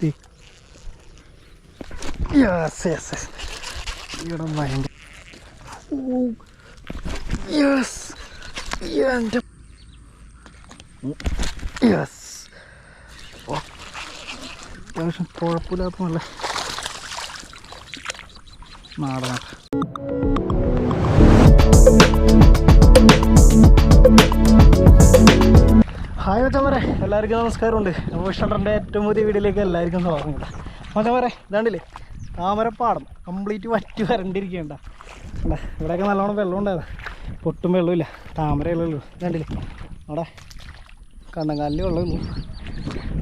Yes yes yes ഇവിടെ ഭയങ്കര yes എൻ്റെ യെസ് അത്യാവശ്യം കുഴപ്പമില്ലാത്ത നല്ല നാടനാണ്. ഹായ് മച്ചന്മാരെ, എല്ലാവർക്കും നമസ്കാരമുണ്ട്. അപ്പോൾ ഷട്ടറിൻ്റെ ഏറ്റവും പുതിയ വീഡിയോയിലേക്ക് എല്ലാവർക്കും സ്വാഗതം. മച്ചന്മാരെ ഇതാണ്ടില്ലേ താമരപ്പാടം കംപ്ലീറ്റ് വറ്റി വരണ്ടിരിക്കേണ്ട. ഇവിടെയൊക്കെ നല്ലോണം വെള്ളം ഉണ്ടായതാ, പൊട്ടും വെള്ളമില്ല, താമര ഉള്ളൂ. ഇതാണ്ടില്ലേ അവിടെ കണ്ണങ്കാലിൽ വെള്ളമുള്ളൂ.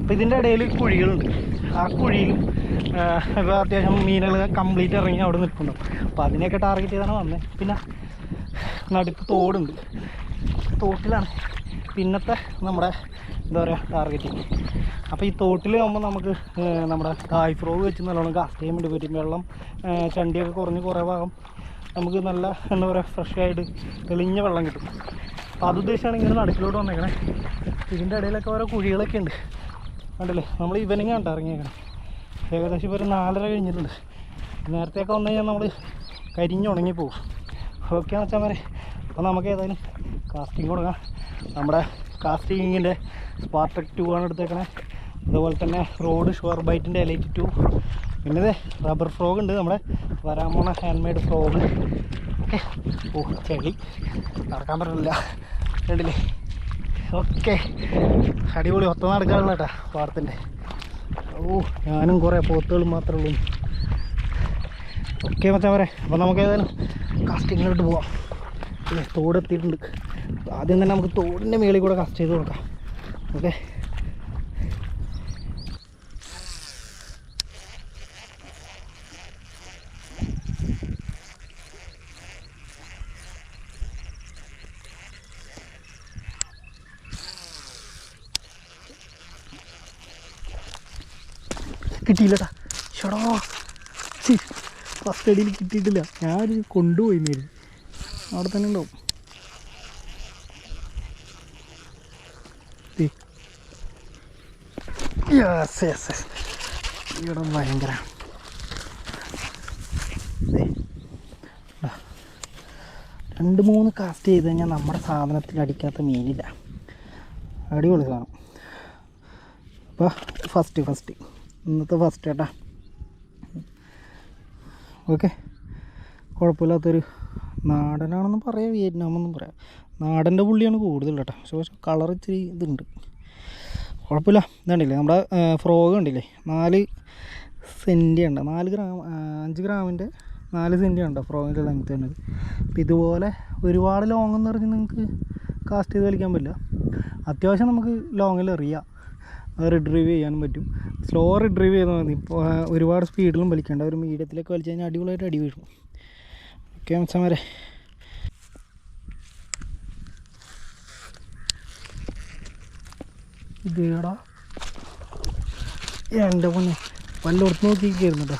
അപ്പോൾ ഇതിൻ്റെ ഇടയിൽ കുഴികളുണ്ട്. ആ കുഴിയിലും ഇപ്പോൾ അത്യാവശ്യം മീനുകൾ കംപ്ലീറ്റ് ഇറങ്ങി അവിടെ നിൽക്കുന്നുണ്ടാവും. അപ്പോൾ അതിനെയൊക്കെ ടാർഗറ്റ് ചെയ്താണ് വന്നത്. പിന്നെ നടുക്ക് തോടുണ്ട്, തോട്ടിലാണ് പിന്നത്തെ നമ്മുടെ എന്താ പറയുക ടാർഗറ്റിങ്. അപ്പോൾ ഈ തോട്ടിലാകുമ്പോൾ നമുക്ക് നമ്മുടെ കായ് ഫ്രോഗ് വെച്ച് നല്ലോണം കാസ്റ്റ് ചെയ്യാൻ വേണ്ടി പറ്റും. വെള്ളം ചണ്ടിയൊക്കെ കുറഞ്ഞ് കുറേ ഭാഗം നമുക്ക് നല്ല എന്താ പറയുക ഫ്രഷ് ആയിട്ട് തെളിഞ്ഞ വെള്ളം കിട്ടും. അപ്പോൾ അതുദ്ദേശിച്ചാണ് ഇങ്ങനെ നടുക്കിലോട്ട് വന്നേക്കണേ. ഇതിൻ്റെ ഇടയിലൊക്കെ ഓരോ കുഴികളൊക്കെ ഉണ്ട് കണ്ടില്ലേ. നമ്മൾ ഈവനിങ് ആണ് ഇറങ്ങിയേക്കണം. ഏകദേശം ഇപ്പോൾ ഒരു 4:30 കഴിഞ്ഞിട്ടുണ്ട്. നേരത്തെയൊക്കെ വന്നു കഴിഞ്ഞാൽ നമ്മൾ കരിഞ്ഞുണങ്ങി പോകും. ഓക്കെ വെച്ചാൽ വരെ. അപ്പോൾ നമുക്ക് ഏതായാലും കാസ്റ്റിംഗ് കൊടുക്കാം. നമ്മുടെ കാസ്റ്റിങ്ങിൻ്റെ സ്പാർട്ടക് 2 ആണ് എടുത്തേക്കണേ. അതുപോലെ തന്നെ റോഡ് ഷുവർ ബൈറ്റിൻ്റെ എലൈറ്റ് 2. പിന്നെ ഇത് റബ്ബർ ഫ്രോഗ് ഉണ്ട്, നമ്മുടെ വരാൻ പോണ ഹാൻഡ് മെയ്ഡ് ഫ്രോഗ്. ഓക്കെ. ഓ ചെളി നടക്കാൻ പറ്റില്ല കണ്ടില്ലേ. ഓക്കെ അടിപൊളി ഒത്ത നടക്കാനുള്ള കേട്ടാ പാടത്തിൻ്റെ. ഓ ഞാനും കുറേ പോത്തുകളും മാത്രമേ ഉള്ളൂ. ഓക്കെ മച്ചാൻ വരെ. അപ്പോൾ നമുക്ക് ഏതായാലും കാസ്റ്റിങ്ങിലോട്ട് പോവാം. തോട് എത്തിയിട്ടുണ്ട്. ആദ്യം തന്നെ നമുക്ക് തോടിൻ്റെ മേളിൽ കൂടെ കാസ്റ്റ് ചെയ്ത് കൊടുക്കാം. ഓക്കെ. കിട്ടിയില്ലട്ടാ. ഷടോ ഫസ്റ്റ് അടിയിൽ കിട്ടിയിട്ടില്ല. ഞാൻ കൊണ്ടുപോയി നേരി അവിടെ തന്നെ ഉണ്ടാവും. യെസ് യെസ് യെസ് ഇവിടെ ഭയങ്കര 2-3 കാസ്റ്റ് ചെയ്ത് കഴിഞ്ഞാൽ നമ്മുടെ സാധനത്തിൽ അടിക്കാത്ത മീനില്ല. അടിപൊളി സാധനം. അപ്പോൾ ഫസ്റ്റ് ഇന്നത്തെ ഫസ്റ്റ് കേട്ടാ. ഓക്കെ. കുഴപ്പമില്ലാത്തൊരു നാടനാണെന്നും പറയാം, വിയറ്റ്നാമെന്നും പറയാം. നാടൻ്റെ പുള്ളിയാണ് കൂടുതൽ കേട്ടോ. പക്ഷേ കളർ ഇച്ചിരി ഇതുണ്ട്, കുഴപ്പമില്ല. ഇതുണ്ടല്ലേ നമ്മുടെ ഫ്രോഗ് കണ്ടില്ലേ, 4 സെൻറ്റി ഉണ്ട്. 4 ഗ്രാം 5 ഗ്രാമിൻ്റെ 4 സെൻറ്റി ഉണ്ടോ ഫ്രോഗിൻ്റെ ലെങ്ത്ത് തന്നെ. അപ്പോൾ ഇതുപോലെ ഒരുപാട് ലോങ് എന്ന് പറഞ്ഞ് നിങ്ങൾക്ക് കാസ്റ്റ് ചെയ്ത് കളിക്കാൻ പറ്റില്ല. അത്യാവശ്യം നമുക്ക് ലോങ്ങിൽ എറിയാം, റിട്രീവ് ചെയ്യാനും പറ്റും. സ്ലോ റിട്രീവ് ചെയ്താൽ മതി. ഇപ്പോൾ ഒരുപാട് സ്പീഡിലും വലിക്കേണ്ട, ഒരു മീഡിയത്തിലേക്ക് വലിച്ചു കഴിഞ്ഞാൽ അടിപൊളിയായിട്ട് അടി വീഴും. ഓക്കെ മച്ചന്മാരെ. ഇതേടാ എൻ്റെ പൊന്നെ പല്ലോടത്ത് നോക്കിയിരിക്കുന്നു കേട്ടോ.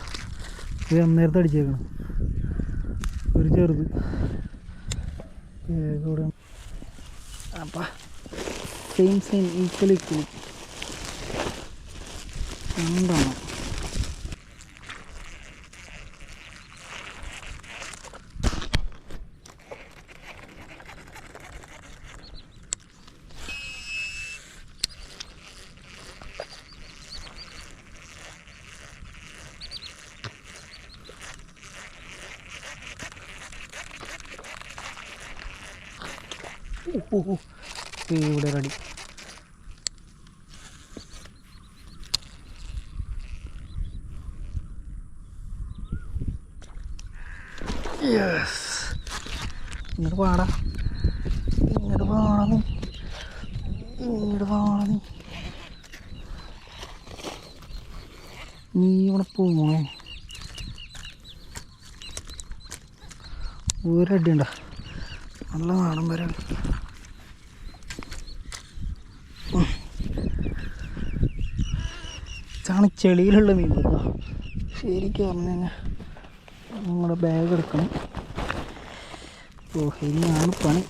ഇത് അന്നേരത്തെ അടിച്ചേക്കണം. ഒരു ചെറുത് കൂടെ അപ്പം സെയിം ഈക്വലി എന്താണ്. ഇവിടെ റെഡി. യെസ് ഇങ്ങോട്ട് പാടാ, ഇങ്ങോട്ട് പാടാ, ഇങ്ങോട്ട് പാടാ. നീ ഇവിടെ പോണേ. ഒരടി ഉണ്ടോ, നല്ല നാടൻ വരെ. ഇതാണ് ചെളിയിലുള്ള മീൻ കേട്ടോ. ശരിക്കും പറഞ്ഞു കഴിഞ്ഞാൽ നിങ്ങളുടെ ബാഗ് എടുക്കണം. ഓ ഇനിയാണ് പണി.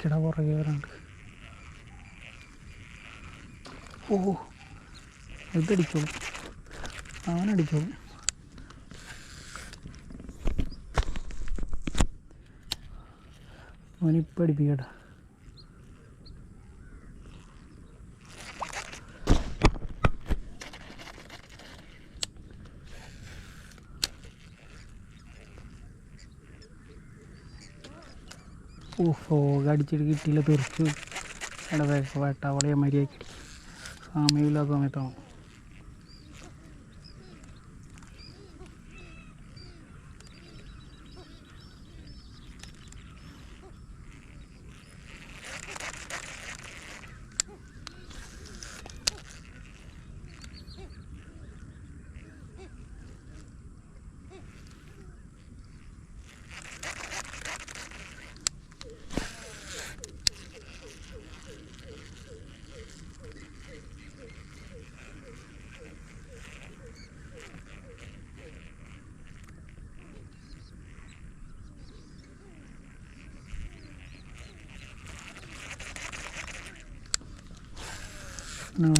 അടിക്കട പുറകെ വരാണ്ട്. ഓ ഇതടിച്ചോളും, അവനടിച്ചോളും. അവനിപ്പോൾ അടിപ്പിക്കട്ടെ. ഫോഗ് അടിച്ചിട്ട് കിട്ടിയില്ല, തെറിച്ച് വേട്ടാവളിയെ മര്യാദയ്ക്ക് അടിക്കും. സമയമില്ലാത്ത സമയത്താണ്.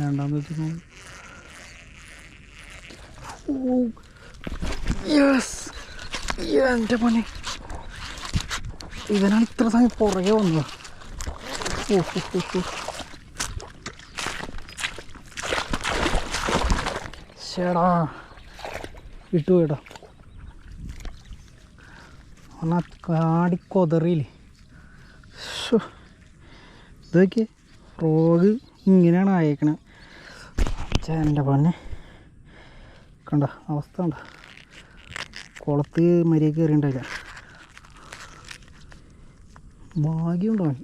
വേണ്ടാന്ന് വെച്ചു. എൻ്റെ പണി ഇവനാണ് ഇത്ര സമയം പുറകെ വന്നത്. ചേടാ വിട്ടുപോയിടാ, ഒന്നാ കാടി കൊതറിയില്ലേ. ഇതൊക്കെ ഫ്രോഗ് ഇങ്ങനെയാണ് അയക്കണത്. എൻ്റെ പണി കണ്ട അവസ്ഥ കണ്ട, കുളത്ത് മര്യാദ കയറിയിട്ടുണ്ടായില്ല. ഭാഗ്യമുണ്ടോ അവൻ,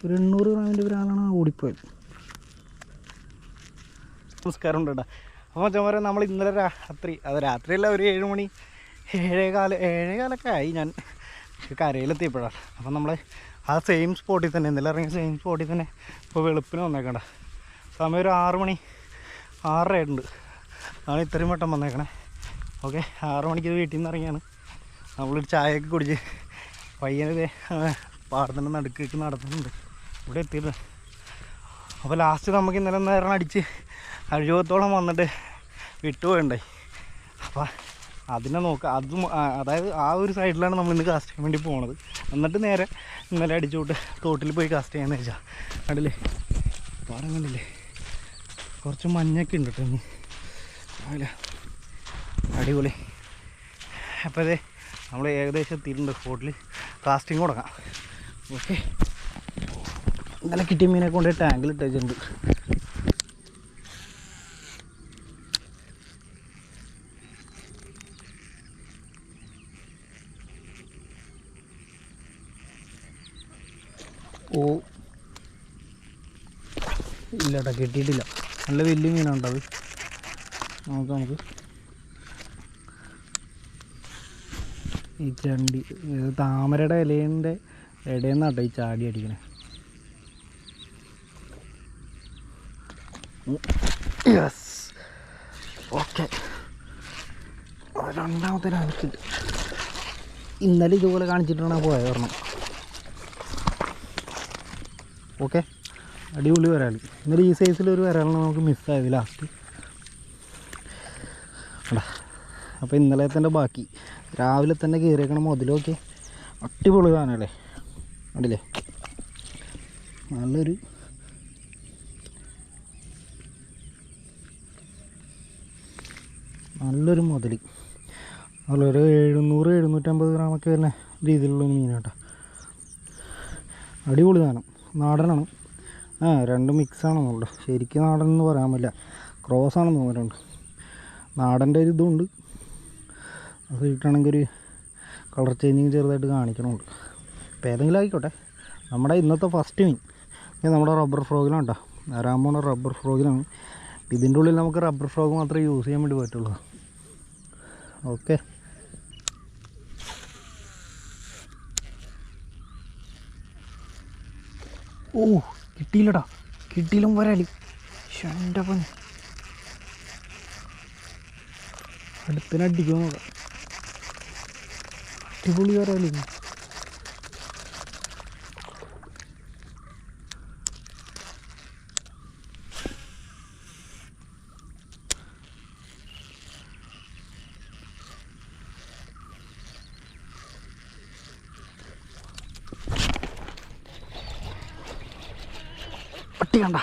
ഒരു 800 ഗ്രാമിൻ്റെ ഒരാളാണ് ഓടിപ്പോയത്. നമസ്കാരം ഉണ്ട് കേട്ടോ. അപ്പോൾ ചുമര നമ്മൾ ഇന്നലെ രാത്രി, അത് രാത്രിയല്ല, ഒരു 7 മണി 7:15 ആയി ഞാൻ കരയിലെത്തിയപ്പോഴാണ്. അപ്പം നമ്മൾ ആ സെയിം സ്പോട്ടിൽ തന്നെ, ഇന്നലെ ഇറങ്ങിയ സെയിം സ്പോട്ടിൽ തന്നെ ഇപ്പോൾ വെളുപ്പിന് വന്നേക്കണ്ട. സമയം ഒരു 6 മണി 6:30 ആയിട്ടുണ്ട്. ആണ് ഇത്രയും വട്ടം വന്നേക്കണേ. ഓക്കെ, 6 മണിക്ക് വീട്ടിൽ നിന്ന് ഇറങ്ങിയാണ്. നമ്മളൊരു ചായയൊക്കെ കുടിച്ച് പയ്യനെ പാടത്തിൻ്റെ നടുക്കേക്ക് നടത്തുന്നുണ്ട്. ഇവിടെ എത്തിയിട്ടുണ്ട്. അപ്പോൾ ലാസ്റ്റ് നമുക്ക് ഇന്നലെ നേരം അടിച്ച് 70 വന്നിട്ട് വിട്ടുപോയിണ്ടായി. അപ്പോൾ അതിനെ നോക്കുക, അതും അതായത് ആ ഒരു സൈഡിലാണ് നമ്മൾ ഇന്ന് കാസ്റ്റ് ചെയ്യാൻ വേണ്ടി പോണത്. എന്നിട്ട് നേരെ ഇന്നലെ അടിച്ചുവിട്ട് തോട്ടിൽ പോയി കാസ്റ്റ് ചെയ്യാമെന്ന് വെച്ചാൽ. കണ്ടില്ലേ പാടം കണ്ടില്ലേ, കുറച്ച് മഞ്ഞൊക്കെ ഉണ്ട് കേട്ടോ ഇനി. അല്ല അടിപൊളി. അപ്പോൾ അതെ നമ്മൾ ഏകദേശം എത്തിയിട്ടുണ്ട് സ്പോട്ടിൽ. കാസ്റ്റിംഗ് തുടങ്ങാം. ഓക്കെ, ഇന്നലെ കിട്ടിയ മീനെ കൊണ്ട് ടാങ്കിൽ ഇട്ടിട്ടുണ്ട്. ഓ ഇല്ലട്ടാ, കിട്ടിയിട്ടില്ല. നല്ല വലിയ മീനുണ്ടത്. നമുക്ക് ഈ ചണ്ടി താമരയുടെ ഇലേൻ്റെ ഇടയിൽ നിന്നാട്ടോ ഈ ചാടി അടിക്കണേ. Yes, okay. രണ്ടാമത്തെ കാണിച്ചിട്ട് ഇന്നലെ ഇതുപോലെ കാണിച്ചിട്ടാണ് പോയത് പറഞ്ഞു. ഓക്കെ, അടിപൊളി വരാൽ. ഇന്നലെ ഈ സൈസിലൊരു വരാലാണ് നമുക്ക് മിസ്സായത് ലാസ്റ്റ്. അപ്പോൾ ഇന്നലെ തന്നെ ബാക്കി രാവിലെ തന്നെ കയറിയേക്കണം മുതലൊക്കെ. അടിപൊളി സാധനമല്ലേ, കണ്ടില്ലേ? നല്ലൊരു മുതൽ. അതുള്ളൊരു 700-750 ഗ്രാമൊക്കെ വരുന്ന രീതിയിലുള്ള മീനാട്ടോ. അടിപൊളി സാധനം, നാടനാണ്. രണ്ടും മിക്സാണെന്നുള്ളൂ. ശരിക്കും നാടൻ എന്ന് പറയാൻ പറ്റില്ല, ക്രോസാണെന്ന് തോന്നുന്നുണ്ട്. നാടൻ്റെ ഒരു ഇതുണ്ട്, അത് കിട്ടണമെങ്കിൽ ഒരു കളർ ചേഞ്ചിങ് ചെറുതായിട്ട് കാണിക്കണമുണ്ട്. അപ്പോൾ ഏതെങ്കിലും ആയിക്കോട്ടെ. നമ്മുടെ ഇന്നത്തെ ഫസ്റ്റ് മീൻ നമ്മുടെ റബ്ബർ ഫ്രോഗിലാണ് കേട്ടോ. വരാൻ പോണ റബ്ബർ ഫ്രോഗിലാണ്. ഇതിൻ്റെ ഉള്ളിൽ നമുക്ക് റബ്ബർ ഫ്രോഗ് മാത്രമേ യൂസ് ചെയ്യാൻ വേണ്ടി പറ്റുള്ളൂ. ഓക്കെ, ഓ കിട്ടിയില്ലടാ, കിട്ടിയിലും വരാലി. എൻ്റെ പണി അടുത്തിനടിക്കാൻ നോക്കാം. അടിപൊളി വരാലി. പൊട്ടി കണ്ട.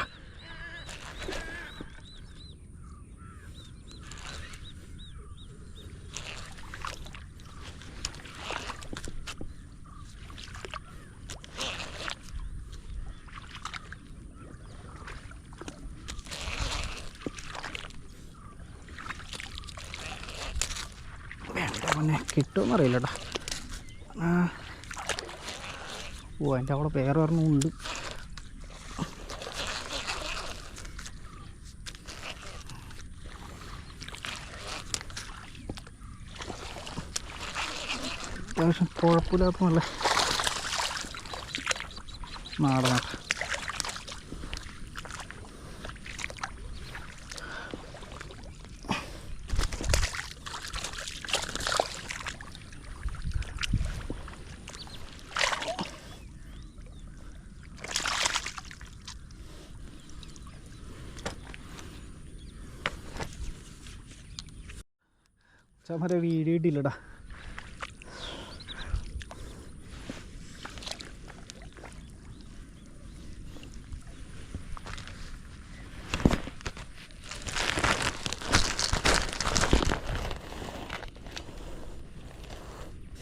വേണ്ട കിട്ടുമെന്ന് അറിയില്ല കേട്ടോ. ഓ എൻ്റെ അവിടെ വേറെ ഒരെണ്ണമുണ്ട്. അത്യാവശ്യം കുഴപ്പമില്ലാത്ത നല്ല നാടനാണ്. ചമര വീഡിയോ ഇട്ടില്ലടാ.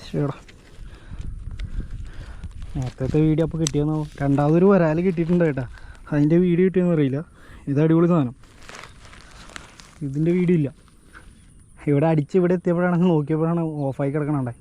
ശരിടാ, നേരത്തെ വീഡിയോ അപ്പോൾ കിട്ടിയെന്നോ. രണ്ടാമതൊരു വരാൽ കിട്ടിയിട്ടുണ്ട് കേട്ടോ. അതിൻ്റെ വീഡിയോ കിട്ടിയെന്ന് അറിയില്ല. ഇത് അടിപൊളി സാധനം. ഇതിൻ്റെ വീഡിയോ ഇല്ല. ഇവിടെ അടിച്ച് ഇവിടെ എത്തിയപ്പോഴാണ് നോക്കിയപ്പോഴാണ് ഓഫായി കിടക്കണുണ്ടായി.